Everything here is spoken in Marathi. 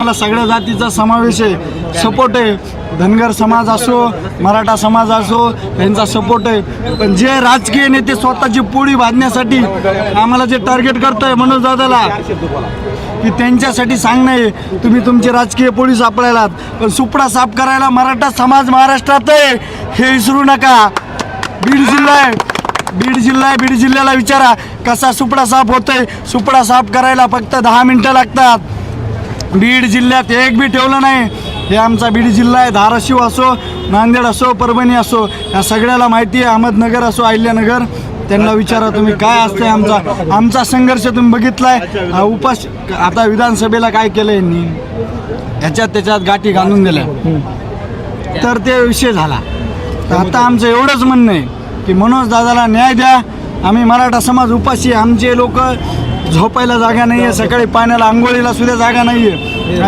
मला सगळ्या जातीचा समावेश आहे, सपोर्ट आहे. धनगर समाज असो, मराठा समाज असो, त्यांचा सपोर्ट आहे. पण जे राजकीय नेते स्वतःची पोळी बांधण्यासाठी आम्हाला जे टार्गेट करतोय मनोज दादाला, की त्यांच्यासाठी सांगणं आहे तुम्ही तुमची राजकीय पोळी सापडायलात, पण सुपडा साफ करायला मराठा समाज महाराष्ट्रात आहे हे विसरू नका. बीड जिल्हा आहे, बीड जिल्ह्याला विचारा कसा सुपडा साफ होतोय. सुपडा साफ करायला फक्त 10 मिनटं लागतात. बीड जिल्ह्यात एक बी ठेवलं नाही. हे आमचा बीड जिल्हा आहे. धाराशिव असो, नांदेड असो, परभणी असो, या सगळ्याला माहिती आहे. अहमदनगर असो, अहिल्यानगर, त्यांना विचारा तुम्ही काय असतंय. आमचा संघर्ष तुम्ही बघितलाय. उपास आता विधानसभेला काय केलं यांनी, त्याच्यात गाठी घालून दिल्या, तर ते विषय झाला. तर आता आमचं एवढंच म्हणणं आहे की मनोज दादाला न्याय द्या. आम्ही मराठा समाज उपाशी, आमचे लोक झोपायला जागा नाही आहे, सकाळी पाण्याला आंघोळीला सुद्धा जागा नाही आहे.